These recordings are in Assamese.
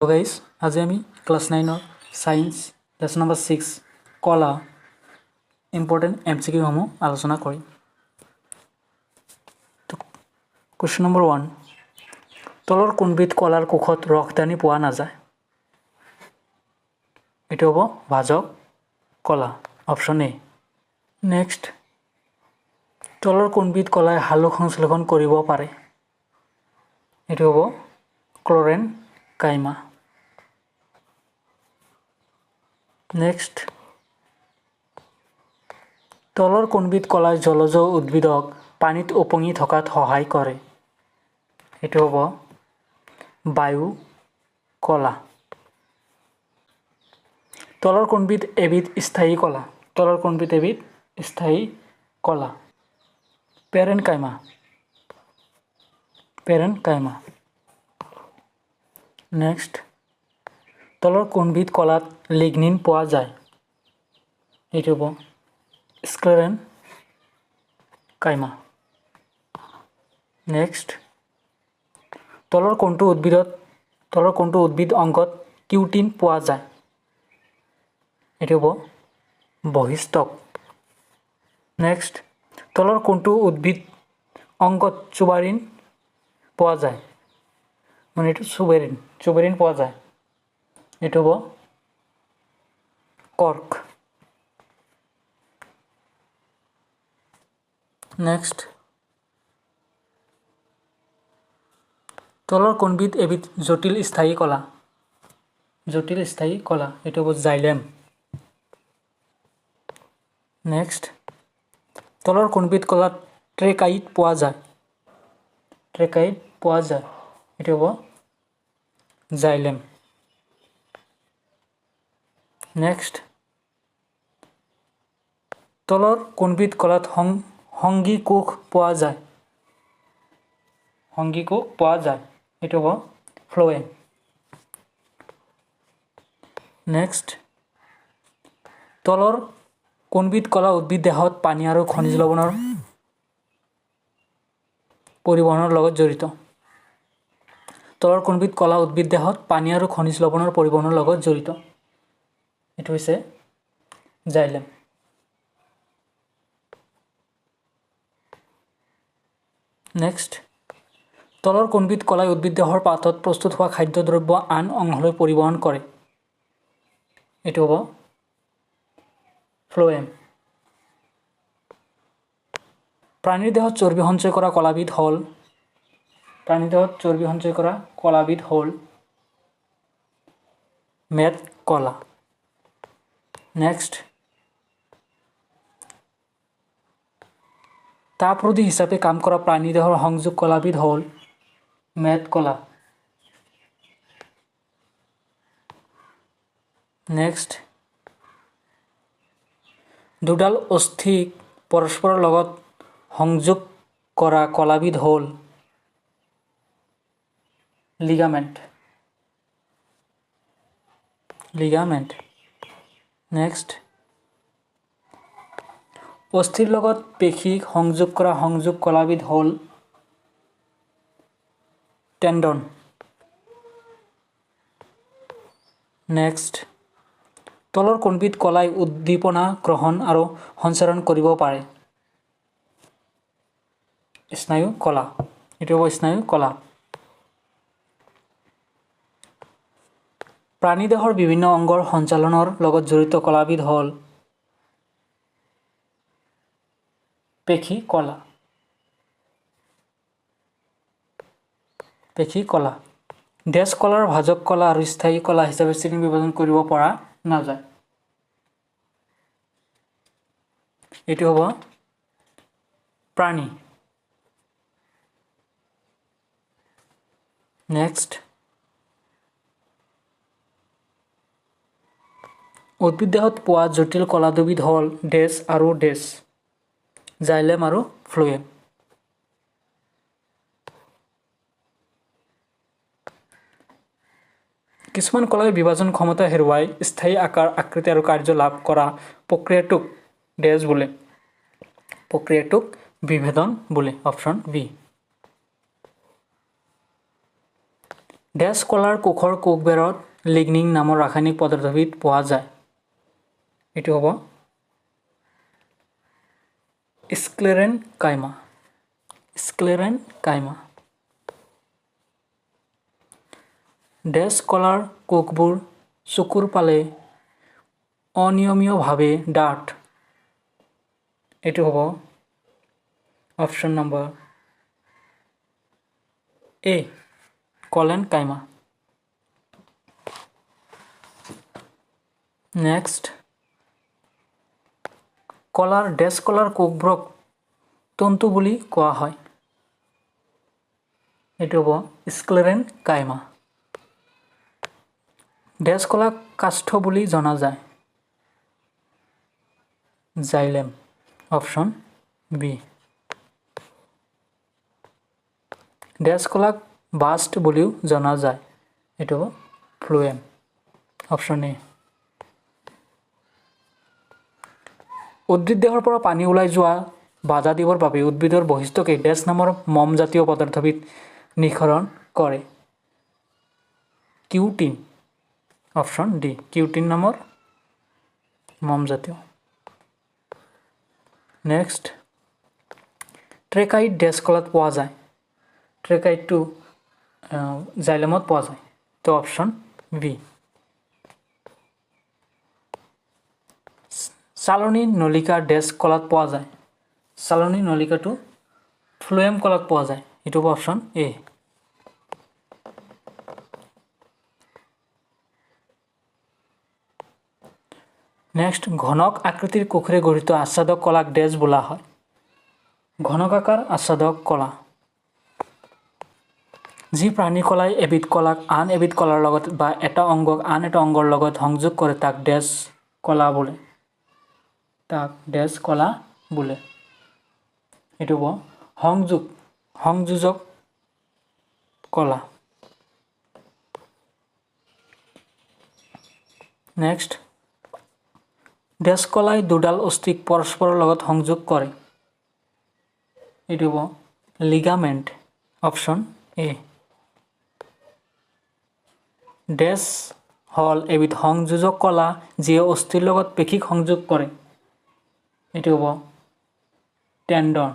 So guys, আজি আমি ক্লাস 9 সায়েন্স লেসন নাম্বাৰ 6 কলা ইম্পৰ্টেন্ট এমসিকিউ সমূহ আলোচনা কৰিম। কোশ্চেন নম্বৰ 1 তলৰ কোনবিধ কলাৰ কোষত ৰসদানি পোৱা নাযায়? এটো হ'ব ভাজক কলা, অপশন এ। নেক্সট, তলৰ কোনবিধ কলাই হালুক সংশ্লেষণ কৰিব পাৰে? এটো হ'ব ক্লোৰেন কাইমা। নেক্সট, তলৰ কোনবিধ কলাই জলজ উদ্ভিদক পানীত উপঙি থকাত সহায় কৰে? এটো হ'ব বায়ু কলা। তলৰ কোনবিধ এবিধ স্থায়ী কলা? তলৰ কোনবিধ এবিধ স্থায়ী কলা? পেৰেন কাইমা। পেৰেন কাইমা। নেক্সট, তলৰ কোনবিধ কলাত লিগনিন পোৱা যায়? এইটো হ'ব স্ক্লেৰেন কাইমা। নেক্সট, তলৰ কোনটো উদ্ভিদ অংগত কিউটিন পোৱা যায়? এইটো হ'ব বহিষ্টক। নেক্সট, তলৰ কোনটো উদ্ভিদ অংগত চুবাৰিন পোৱা যায়? মানে এইটো চুবেৰিন পোৱা যায়। এইটো হ'ব কৰ্ক। নেক্সট, তলৰ কোনবিধ এবিধ জটিল স্থায়ী কলা? জটিল স্থায়ী কলা, এইটো হ'ব জাইলেম। নেক্সট, তলৰ কোনবিধ কলাত ট্ৰেকাইট পোৱা যায়? ট্ৰেকাইট পোৱা যায়, এইটো হ'ব জাইলেম। নেক্সট, তলৰ কোনবিধ কলাত সংগী কোষ পোৱা যায়? সংগী কোষ পোৱা যায়, এইটো হ'ব ফ্লোয়েম। নেক্সট, তলৰ কোনবিধ কলা উদ্ভিদ দেহত পানী আৰু খনিজ লৱণৰ পৰিবহণৰ লগত জড়িত? তলৰ কোনবিধ কলা উদ্ভিদ দেহত পানী আৰু খনিজ লৱণৰ পৰিবহণৰ লগত জড়িত? এইটো হৈছে জাইলেম। নেক্সট, তলৰ কোনবিধ কলাই উদ্ভিদ দেহৰ পাতত প্ৰস্তুত হোৱা খাদ্যদ্ৰব্য আন অংশলৈ পৰিবহণ কৰে? এইটো হ'ব ফ্লোয়েম। প্ৰাণীৰ দেহত চৰ্বি সঞ্চয় কৰা কলাবিধ হ'ল মেদ কলা। নেক্সট, তাপৰোধী হিচাপে কাম কৰা প্ৰাণী দেহৰ সংযোগ কলাবিধ হ'ল মেদ কলা। নেক্সট, দুডাল অস্থিক পৰস্পৰৰ লগত সংযোগ কৰা কলাবিধ হ'ল লিগামেণ্ট। নেক্সট, অস্থিৰ লগত পেশীক সংযোগ কৰা সংযোগ কলাবিধ হ'ল টেণ্ডন। নেক্সট, তলৰ কোনবিধ কলাই উদ্দীপনা গ্ৰহণ আৰু সঞ্চাৰণ কৰিব পাৰে? স্নায়ু কলা, এইটো হ'ব স্নায়ু কলা। প্ৰাণী দেহৰ বিভিন্ন অংগৰ সঞ্চালনৰ লগত জড়িত কলাবিধ হ'ল পেশী কলা। ডেছ কলাৰ ভাজক কলা আৰু স্থায়ী কলা হিচাপে শ্ৰেণী বিভাজন কৰিব পৰা নাযায়। এইটো হ'ব প্ৰাণী। নেক্সট, উদ্ভিদ দেহত পোৱা জটিল কলা দুবিধ হ'ল ডেছ আৰু ডেছ, জাইলেম আৰু ফ্লোয়েম। কিছুমান কলাই বিভাজন ক্ষমতা হেৰুৱাই স্থায়ী আকাৰ, আকৃতি আৰু কাৰ্য লাভ কৰা প্ৰক্ৰিয়াটোক ডেছ বোলে। প্ৰক্ৰিয়াটোক বিভেদন বোলে, অপশন বি। ডেছ কলাৰ কোষৰ কোষবেৰত লিগনিন নামৰ ৰাসায়নিক পদাৰ্থবিধ পোৱা যায় এটো হ'ব স্ক্লেৰেনকাইমা ডেছ কলাৰ কোষবোৰ চকুৰ পালে অনিয়মীয়ভাৱে ডাঠ এটো হ'ব অপশ্যন নম্বৰ এ কলেনকাইমা নেক্সট ডেছ কলাৰ কোষবোৰক তন্তু বুলি কোৱা হয় এটো হ'ব স্ক্লেৰেনকাইমা ডেছ কলাক কাষ্ঠ বুলি জনা যায় জাইলেম অপশ্যন বি ডেছ কলাক বাষ্ট বুলিও জনা যায় এটো ফ্লুয়েম অপশ্যন এ উদ্ভিদ দেহৰ পৰা পানী ওলাই যোৱা বাধা দিবৰ বাবে উদ্ভিদৰ বৈশিষ্ট্যকে ডেছ নামৰ মম জাতীয় পদাৰ্থবিধ নিঃসৰণ কৰে কিউটিন অপশ্যন ডি কিউটিন নামৰ মম জাতীয় নেক্সট ট্ৰেকাইট ডেছ কলাত পোৱা যায় ট্ৰেকাইটটো জাইলেমত পোৱা যায় তো অপশ্যন বি চালনী নলিকা ডেছ কলাত পোৱা যায় চালনী নলিকাটো ফ্লুয়েম কলাত পোৱা যায় এটো অপশ্যন এ নেক্সট ঘনক আকৃতিৰ কোষেৰে গঠিত আচ্ছাদক কলাক ডেছ বোলা হয় ঘনকাকাৰ আচ্ছাদক কলা যি প্ৰাণী কলাই এবিধ কলাক আন এবিধ কলাৰ লগত বা এটা অংগক আন এটা অংগৰ লগত সংযোগ কৰে তাক ডেছ কলা বোলে এটো হ'ব সংযোজক কলা নেক্সট ডেছ কলাই দুডাল অস্থিক পৰস্পৰৰ লগত সংযোগ কৰে এটো হ'ব লিগামেণ্ট অপশ্যন এ ডেছ হল এবিধ সংযোজক কলা যিয়ে অস্থিৰ লগত পেশীক সংযোগ কৰে এটো হ'ব টেণ্ডন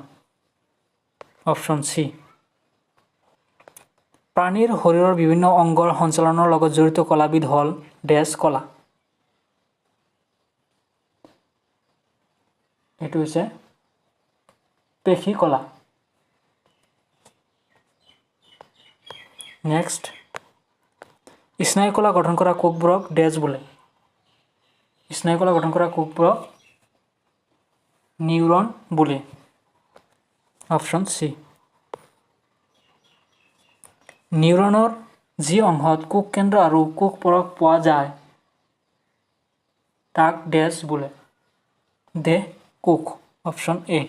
অপশ্যন সি প্ৰাণীৰ শৰীৰৰ বিভিন্ন অংগৰ সঞ্চালনৰ লগত জড়িত কলাবিধ হল ডেছ কলা এটো হৈছে পেশী কলা নেক্সট স্নায়ু কলা গঠন কৰা কোষবোৰক ডেছ বোলে স্নায়ু কলা গঠন কৰা কোষবোৰক নিউৰন বোলে অপশ্যন সি নিউৰনৰ যি অংশত কোষ কেন্দ্ৰ আৰু কোষ পৰক পোৱা যায় তাক ডেছ বোলে দেহ কোষ অপশ্যন এ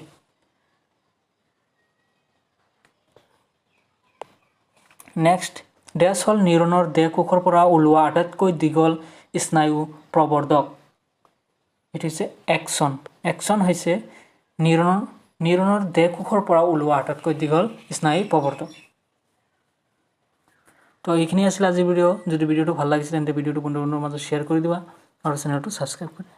নেক্সট ডেছ হল নিউৰনৰ দেহ কোষৰ পৰা ওলোৱা আটাইতকৈ দীঘল স্নায়ু প্ৰবৰ্ধক এটো হৈছে এক্সন হৈছে নিউৰনৰ দেহ কোষৰ পৰা ওলোৱা আটাইতকৈ দীঘল স্নায়ু প্ৰবৰ্ধক তো এইখিনি আছিল আজি ভিডিঅ' যদি ভিডিঅ'টো ভাল লাগিছে তেন্তে ভিডিঅ'টো বন্ধু বান্ধৱৰ মাজত শ্বেয়াৰ কৰি দিবা আৰু চেনেলটো সাবস্ক্ৰাইব কৰি